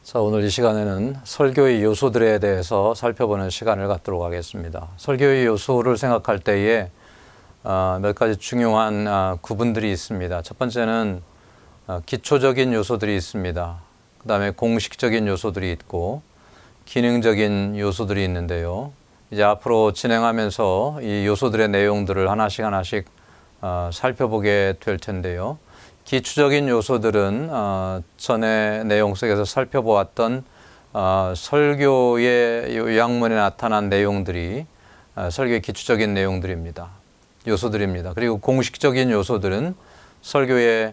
자, 오늘 이 시간에는 설교의 요소들에 대해서 살펴보는 시간을 갖도록 하겠습니다. 설교의 요소를 생각할 때에 몇 가지 중요한 구분들이 있습니다. 첫 번째는 기초적인 요소들이 있습니다. 그 다음에 공식적인 요소들이 있고 기능적인 요소들이 있는데요. 이제 앞으로 진행하면서 이 요소들의 내용들을 하나씩 살펴보게 될 텐데요. 기초적인 요소들은 전에 내용 속에서 살펴보았던 설교의 요약문에 나타난 내용들이 설교의 기초적인 내용들입니다. 요소들입니다. 그리고 공식적인 요소들은 설교의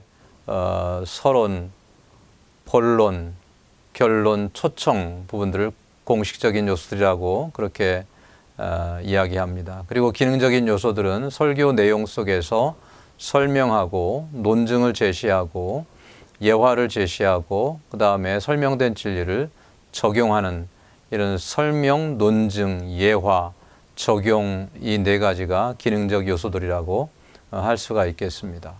서론, 본론, 결론, 초청 부분들을 공식적인 요소들이라고 그렇게 이야기합니다. 그리고 기능적인 요소들은 설교 내용 속에서 설명하고 논증을 제시하고 예화를 제시하고 그 다음에 설명된 진리를 적용하는 이런 설명, 논증, 예화, 적용 이 네 가지가 기능적 요소들이라고 할 수가 있겠습니다.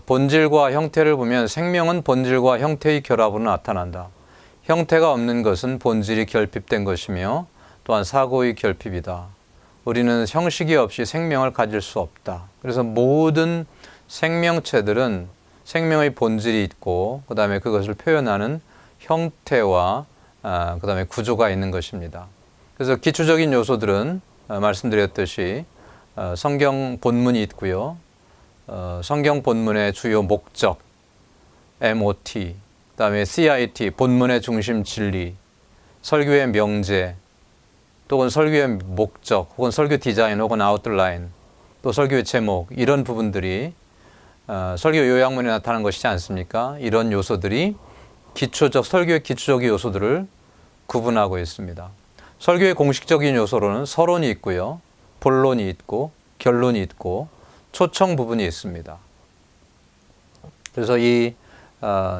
본질과 형태를 보면 생명은 본질과 형태의 결합으로 나타난다. 형태가 없는 것은 본질이 결핍된 것이며 또한 사고의 결핍이다. 우리는 형식이 없이 생명을 가질 수 없다. 그래서 모든 생명체들은 생명의 본질이 있고 그 다음에 그것을 표현하는 형태와 그 다음에 구조가 있는 것입니다. 그래서 기초적인 요소들은 말씀드렸듯이 성경 본문이 있고요. 성경 본문의 주요 목적, MOT, 그 다음에 CIT, 본문의 중심 진리, 설교의 명제, 또는 설교의 목적, 혹은 설교 디자인, 혹은 아웃라인, 또 설교의 제목 이런 부분들이 설교 요약문에 나타나는 것이지 않습니까? 이런 요소들이 설교의 기초적인 요소들을 구분하고 있습니다. 설교의 공식적인 요소로는 서론이 있고요. 본론이 있고 결론이 있고 초청 부분이 있습니다. 그래서 이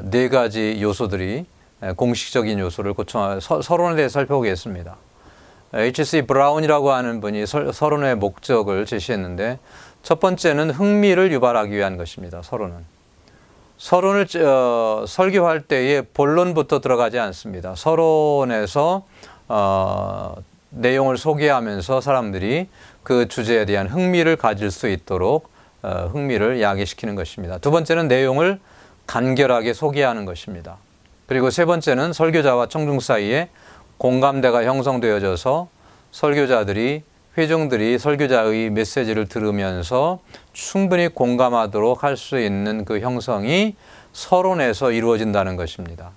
네 가지 요소들이 공식적인 요소를 서론에 대해 살펴보겠습니다. H.C. 브라운이라고 하는 분이 서론의 목적을 제시했는데 첫 번째는 흥미를 유발하기 위한 것입니다. 서론을 설교할 때에 본론부터 들어가지 않습니다. 서론에서 내용을 소개하면서 사람들이 그 주제에 대한 흥미를 가질 수 있도록 흥미를 야기시키는 것입니다. 두 번째는 내용을 간결하게 소개하는 것입니다. 그리고 세 번째는 설교자와 청중 사이에 공감대가 형성되어져서 회중들이 설교자의 메시지를 들으면서 충분히 공감하도록 할 수 있는 그 형성이 서론에서 이루어진다는 것입니다.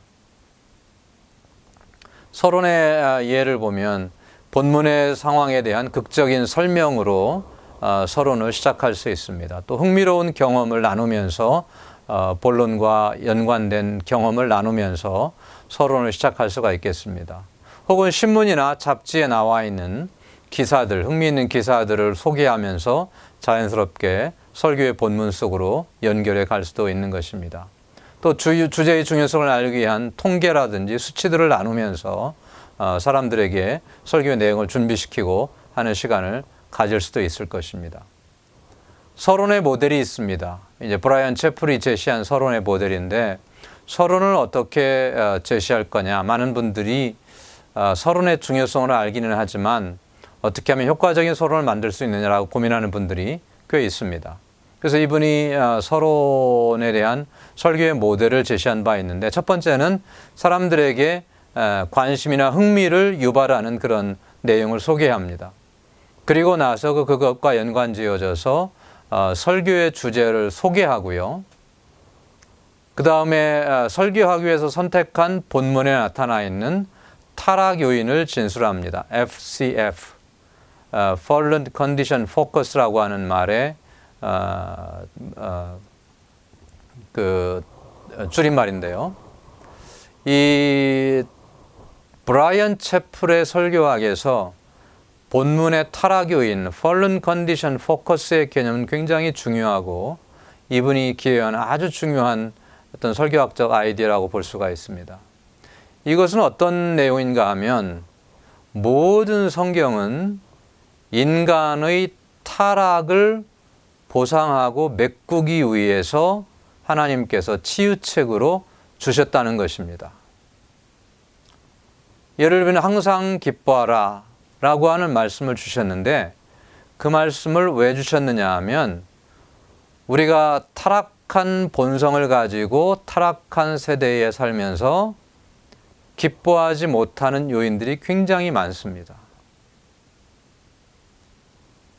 서론의 예를 보면 본문의 상황에 대한 극적인 설명으로 서론을 시작할 수 있습니다. 또 흥미로운 경험을 나누면서 본론과 연관된 경험을 나누면서 서론을 시작할 수가 있겠습니다. 혹은 신문이나 잡지에 나와 있는 기사들, 흥미있는 기사들을 소개하면서 자연스럽게 설교의 본문 속으로 연결해 갈 수도 있는 것입니다. 또 주제의 중요성을 알기 위한 통계라든지 수치들을 나누면서 사람들에게 설교의 내용을 준비시키고 하는 시간을 가질 수도 있을 것입니다. 서론의 모델이 있습니다. 이제 브라이언 채플이 제시한 서론의 모델인데 서론을 어떻게 제시할 거냐. 많은 분들이 서론의 중요성을 알기는 하지만 어떻게 하면 효과적인 서론을 만들 수 있느냐라고 고민하는 분들이 꽤 있습니다. 그래서 이분이 서론에 대한 설교의 모델을 제시한 바 있는데 첫 번째는 사람들에게 관심이나 흥미를 유발하는 그런 내용을 소개합니다. 그리고 나서 그것과 연관지어져서 설교의 주제를 소개하고요. 그 다음에 설교하기 위해서 선택한 본문에 나타나 있는 타락 요인을 진술합니다. FCF, Fallen Condition Focus라고 하는 말의 그 줄임말인데요. 이 브라이언 채플의 설교학에서 본문의 타락 요인, Fallen Condition Focus의 개념은 굉장히 중요하고 이분이 기여한 아주 중요한 어떤 설교학적 아이디어라고 볼 수가 있습니다. 이것은 어떤 내용인가 하면 모든 성경은 인간의 타락을 보상하고 메꾸기 위해서 하나님께서 치유책으로 주셨다는 것입니다. 예를 들면 항상 기뻐하라 라고 하는 말씀을 주셨는데 그 말씀을 왜 주셨느냐 하면 우리가 타락한 본성을 가지고 타락한 세대에 살면서 기뻐하지 못하는 요인들이 굉장히 많습니다.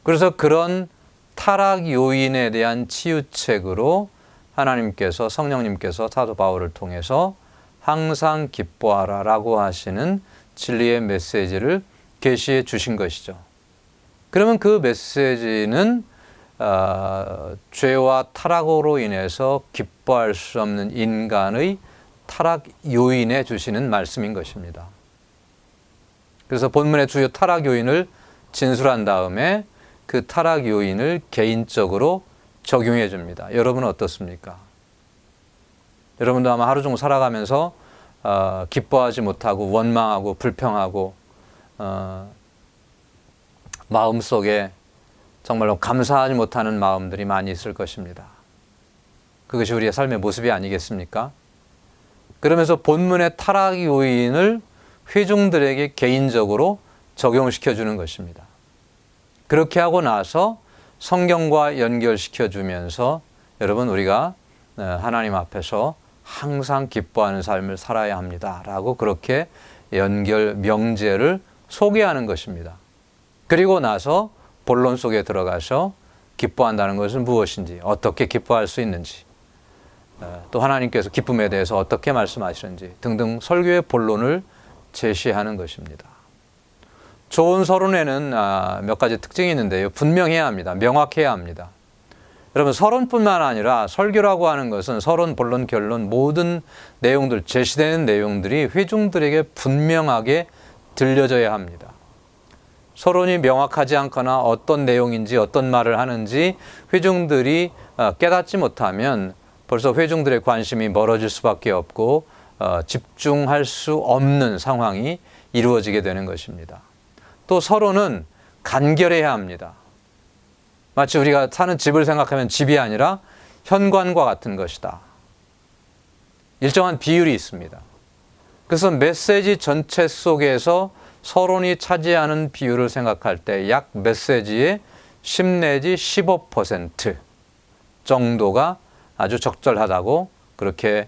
그래서 그런 타락 요인에 대한 치유책으로 하나님께서 성령님께서 사도 바울을 통해서 항상 기뻐하라 라고 하시는 진리의 메시지를 계시해 주신 것이죠. 그러면 그 메시지는 죄와 타락으로 인해서 기뻐할 수 없는 인간의 타락 요인에 주시는 말씀인 것입니다. 그래서 본문의 주요 타락 요인을 진술한 다음에 그 타락 요인을 개인적으로 적용해 줍니다. 여러분은 어떻습니까? 여러분도 아마 하루 종일 살아가면서 기뻐하지 못하고 원망하고 불평하고 마음속에 정말로 감사하지 못하는 마음들이 많이 있을 것입니다. 그것이 우리의 삶의 모습이 아니겠습니까? 그러면서 본문의 타락 요인을 회중들에게 개인적으로 적용시켜 주는 것입니다. 그렇게 하고 나서 성경과 연결시켜 주면서 여러분 우리가 하나님 앞에서 항상 기뻐하는 삶을 살아야 합니다 라고 그렇게 연결 명제를 소개하는 것입니다. 그리고 나서 본론 속에 들어가서 기뻐한다는 것은 무엇인지, 어떻게 기뻐할 수 있는지, 또 하나님께서 기쁨에 대해서 어떻게 말씀하시는지 등등 설교의 본론을 제시하는 것입니다. 좋은 서론에는 몇 가지 특징이 있는데요. 분명해야 합니다. 명확해야 합니다. 여러분 서론뿐만 아니라 설교라고 하는 것은 서론, 본론, 결론 모든 내용들, 제시되는 내용들이 회중들에게 분명하게 들려져야 합니다. 서론이 명확하지 않거나 어떤 내용인지 어떤 말을 하는지 회중들이 깨닫지 못하면 벌써 회중들의 관심이 멀어질 수밖에 없고 집중할 수 없는 상황이 이루어지게 되는 것입니다. 또 서론은 간결해야 합니다. 마치 우리가 사는 집을 생각하면 집이 아니라 현관과 같은 것이다. 일정한 비율이 있습니다. 그래서 메시지 전체 속에서 서론이 차지하는 비율을 생각할 때 약 메시지의 10 내지 15% 정도가 아주 적절하다고 그렇게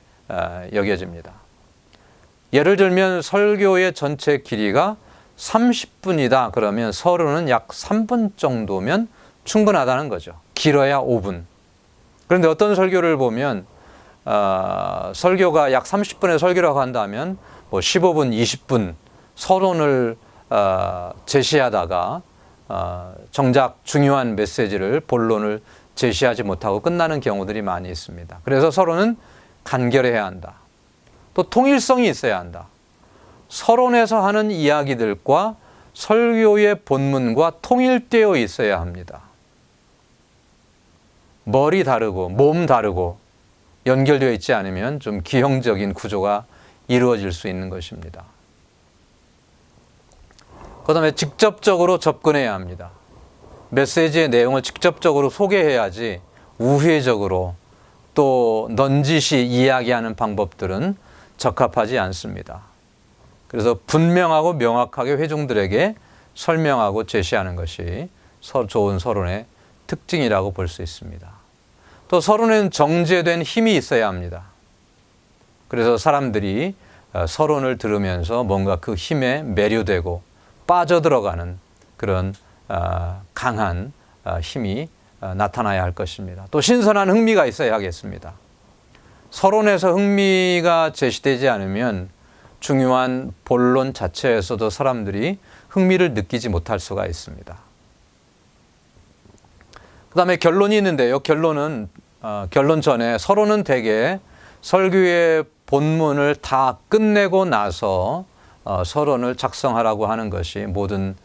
여겨집니다. 예를 들면 설교의 전체 길이가 30분이다 그러면 서론은 약 3분 정도면 충분하다는 거죠. 길어야 5분. 그런데 어떤 설교를 보면 설교가 약 30분의 설교라고 한다면 뭐 15분, 20분 서론을 제시하다가 정작 중요한 메시지를 본론을 제시하지 못하고 끝나는 경우들이 많이 있습니다. 그래서 서론은 간결해야 한다. 또 통일성이 있어야 한다. 서론에서 하는 이야기들과 설교의 본문과 통일되어 있어야 합니다. 머리 다르고 몸 다르고 연결되어 있지 않으면 좀 기형적인 구조가 이루어질 수 있는 것입니다. 그 다음에 직접적으로 접근해야 합니다. 메시지의 내용을 직접적으로 소개해야지 우회적으로 또 넌지시 이야기하는 방법들은 적합하지 않습니다. 그래서 분명하고 명확하게 회중들에게 설명하고 제시하는 것이 좋은 서론의 특징이라고 볼 수 있습니다. 또 서론에는 정제된 힘이 있어야 합니다. 그래서 사람들이 서론을 들으면서 뭔가 그 힘에 매료되고 빠져들어가는 그런 강한 힘이 나타나야 할 것입니다. 또 신선한 흥미가 있어야 하겠습니다. 서론에서 흥미가 제시되지 않으면 중요한 본론 자체에서도 사람들이 흥미를 느끼지 못할 수가 있습니다. 그 다음에 결론이 있는데요. 결론은 결론 전에 서론은 대개 설교의 본문을 다 끝내고 나서 서론을 작성하라고 하는 것이 모든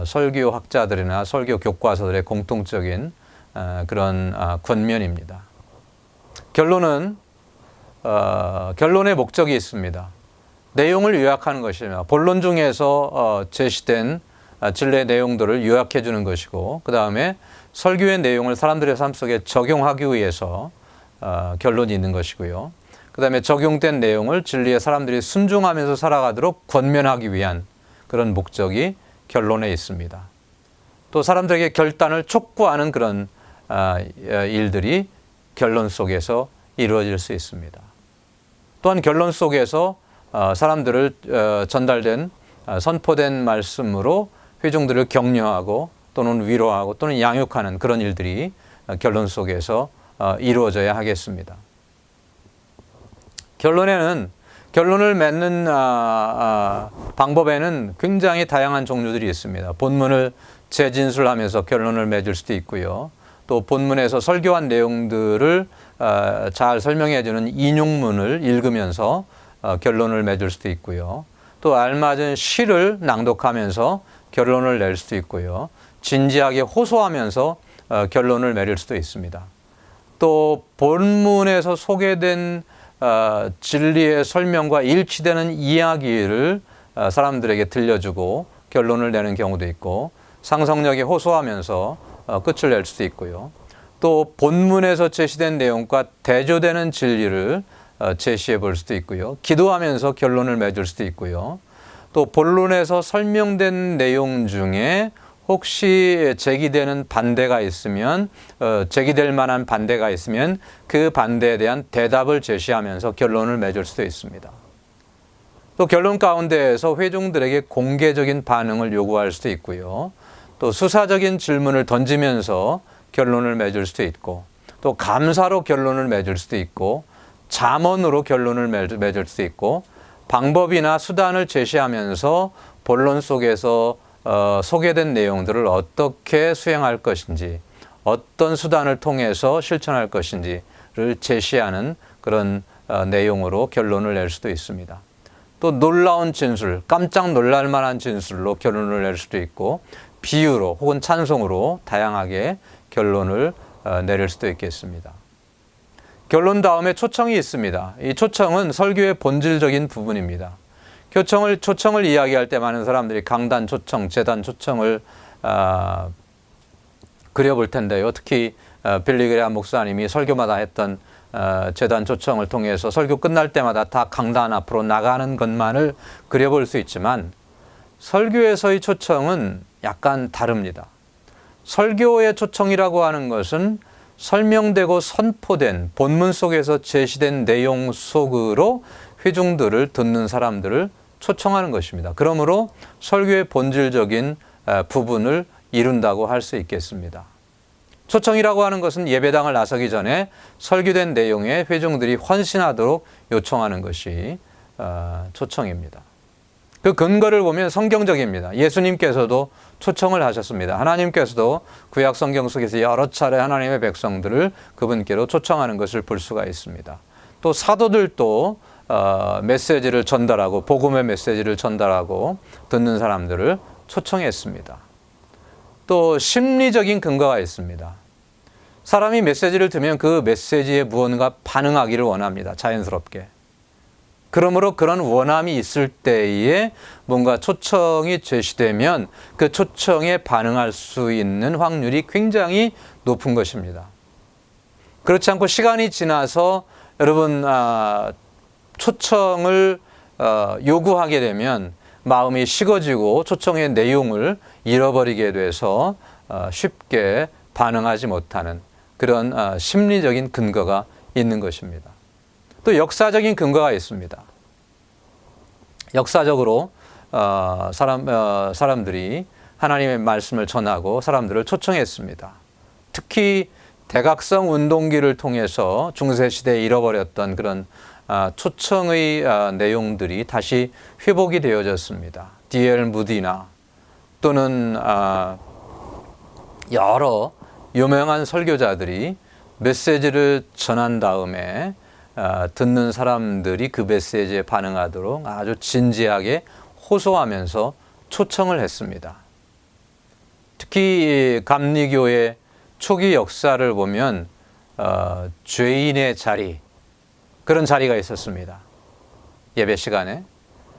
설교학자들이나 설교 교과서들의 공통적인 그런 권면입니다. 결론은 결론의 목적이 있습니다. 내용을 요약하는 것입니다. 본론 중에서 제시된 진리의 내용들을 요약해 주는 것이고 그 다음에 설교의 내용을 사람들의 삶 속에 적용하기 위해서 결론이 있는 것이고요. 그 그다음에 적용된 내용을 진리에 사람들이 순종하면서 살아가도록 권면하기 위한 그런 목적이 결론에 있습니다. 또 사람들에게 결단을 촉구하는 그런 일들이 결론 속에서 이루어질 수 있습니다. 또한 결론 속에서 사람들을 전달된 선포된 말씀으로 회중들을 격려하고 또는 위로하고 또는 양육하는 그런 일들이 결론 속에서 이루어져야 하겠습니다. 결론을 맺는 방법에는 굉장히 다양한 종류들이 있습니다. 본문을 재진술하면서 결론을 맺을 수도 있고요. 또 본문에서 설교한 내용들을 잘 설명해 주는 인용문을 읽으면서 결론을 맺을 수도 있고요. 또 알맞은 시를 낭독하면서 결론을 낼 수도 있고요. 진지하게 호소하면서 결론을 맺을 수도 있습니다. 또 본문에서 소개된 진리의 설명과 일치되는 이야기를 사람들에게 들려주고 결론을 내는 경우도 있고, 상성력에 호소하면서 끝을 낼 수도 있고요. 또 본문에서 제시된 내용과 대조되는 진리를 제시해 볼 수도 있고요. 기도하면서 결론을 맺을 수도 있고요. 또 본론에서 설명된 내용 중에 혹시 제기되는 반대가 있으면, 제기될 만한 반대가 있으면 그 반대에 대한 대답을 제시하면서 결론을 맺을 수도 있습니다. 또 결론 가운데에서 회중들에게 공개적인 반응을 요구할 수도 있고요. 또 수사적인 질문을 던지면서 결론을 맺을 수도 있고, 또 감사로 결론을 맺을 수도 있고, 잠언으로 결론을 맺을 수도 있고, 방법이나 수단을 제시하면서 본론 속에서 소개된 내용들을 어떻게 수행할 것인지, 어떤 수단을 통해서 실천할 것인지를 제시하는 그런 내용으로 결론을 낼 수도 있습니다. 또 놀라운 진술, 깜짝 놀랄 만한 진술로 결론을 낼 수도 있고, 비유로 혹은 찬송으로 다양하게 결론을 내릴 수도 있겠습니다. 결론 다음에 초청이 있습니다. 이 초청은 설교의 본질적인 부분입니다. 초청을 이야기할 때 많은 사람들이 강단 초청, 재단 초청을 그려볼 텐데요. 특히 빌리 그레이엄 목사님이 설교마다 했던 재단 초청을 통해서 설교 끝날 때마다 다 강단 앞으로 나가는 것만을 그려볼 수 있지만, 설교에서의 초청은 약간 다릅니다. 설교의 초청이라고 하는 것은 설명되고 선포된 본문 속에서 제시된 내용 속으로 회중들을 듣는 사람들을 초청하는 것입니다. 그러므로 설교의 본질적인 부분을 이룬다고 할 수 있겠습니다. 초청이라고 하는 것은 예배당을 나서기 전에 설교된 내용에 회중들이 헌신하도록 요청하는 것이 초청입니다. 그 근거를 보면 성경적입니다. 예수님께서도 초청을 하셨습니다. 하나님께서도 구약 성경 속에서 여러 차례 하나님의 백성들을 그분께로 초청하는 것을 볼 수가 있습니다. 또 사도들도 메시지를 전달하고, 복음의 메시지를 전달하고 듣는 사람들을 초청했습니다. 또 심리적인 근거가 있습니다. 사람이 메시지를 들으면 그 메시지에 무언가 반응하기를 원합니다. 자연스럽게. 그러므로 그런 원함이 있을 때에 뭔가 초청이 제시되면 그 초청에 반응할 수 있는 확률이 굉장히 높은 것입니다. 그렇지 않고 시간이 지나서 여러분 초청을 요구하게 되면 마음이 식어지고 초청의 내용을 잃어버리게 돼서 쉽게 반응하지 못하는 그런 심리적인 근거가 있는 것입니다. 또 역사적인 근거가 있습니다. 역사적으로 사람들이 하나님의 말씀을 전하고 사람들을 초청했습니다. 특히 대각성 운동기를 통해서 중세시대에 잃어버렸던 그런 초청의 내용들이 다시 회복이 되어졌습니다. D.L. 무디나 또는 여러 유명한 설교자들이 메시지를 전한 다음에 듣는 사람들이 그 메시지에 반응하도록 아주 진지하게 호소하면서 초청을 했습니다. 특히 감리교의 초기 역사를 보면 죄인의 자리, 그런 자리가 있었습니다. 예배 시간에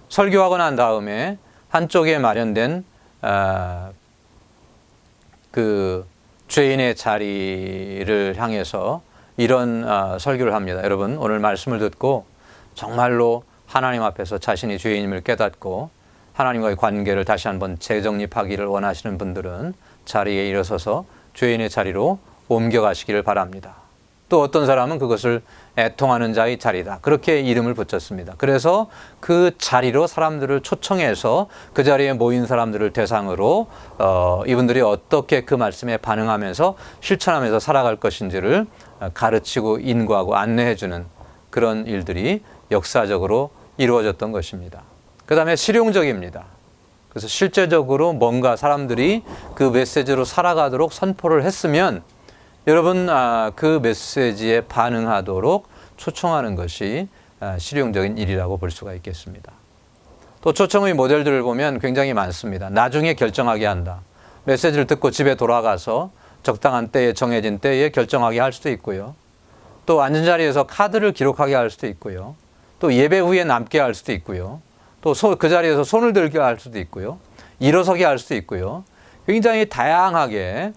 설교하고 난 다음에 한쪽에 마련된 그 죄인의 자리를 향해서 이런 설교를 합니다. 여러분, 오늘 말씀을 듣고 정말로 하나님 앞에서 자신이 죄인임을 깨닫고 하나님과의 관계를 다시 한번 재정립하기를 원하시는 분들은 자리에 일어서서 죄인의 자리로 옮겨가시기를 바랍니다. 또 어떤 사람은 그것을 애통하는 자의 자리다, 그렇게 이름을 붙였습니다. 그래서 그 자리로 사람들을 초청해서 그 자리에 모인 사람들을 대상으로 이분들이 어떻게 그 말씀에 반응하면서 실천하면서 살아갈 것인지를 가르치고 인도하고 안내해주는 그런 일들이 역사적으로 이루어졌던 것입니다. 그 다음에 실용적입니다. 그래서 실제적으로 뭔가 사람들이 그 메시지로 살아가도록 선포를 했으면 여러분 그 메시지에 반응하도록 초청하는 것이 실용적인 일이라고 볼 수가 있겠습니다. 또 초청의 모델들을 보면 굉장히 많습니다. 나중에 결정하게 한다. 메시지를 듣고 집에 돌아가서 적당한 때에 정해진 때에 결정하게 할 수도 있고요. 또 앉은 자리에서 카드를 기록하게 할 수도 있고요. 또 예배 후에 남게 할 수도 있고요. 또 그 자리에서 손을 들게 할 수도 있고요. 일어서게 할 수도 있고요. 굉장히 다양하게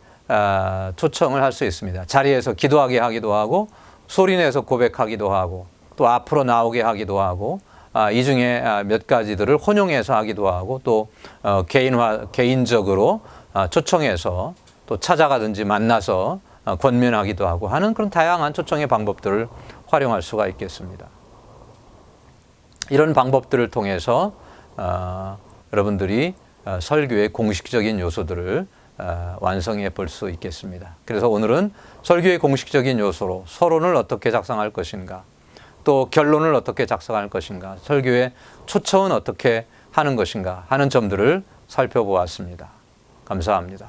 초청을 할 수 있습니다. 자리에서 기도하게 하기도 하고 소리내서 고백하기도 하고 또 앞으로 나오게 하기도 하고 이 중에 몇 가지들을 혼용해서 하기도 하고 또 개인적으로 초청해서 또 찾아가든지 만나서 권면하기도 하고 하는 그런 다양한 초청의 방법들을 활용할 수가 있겠습니다. 이런 방법들을 통해서 여러분들이 설교의 공식적인 요소들을 완성해 볼 수 있겠습니다. 그래서 오늘은 설교의 공식적인 요소로 서론을 어떻게 작성할 것인가, 또 결론을 어떻게 작성할 것인가, 설교의 초청은 어떻게 하는 것인가 하는 점들을 살펴보았습니다. 감사합니다.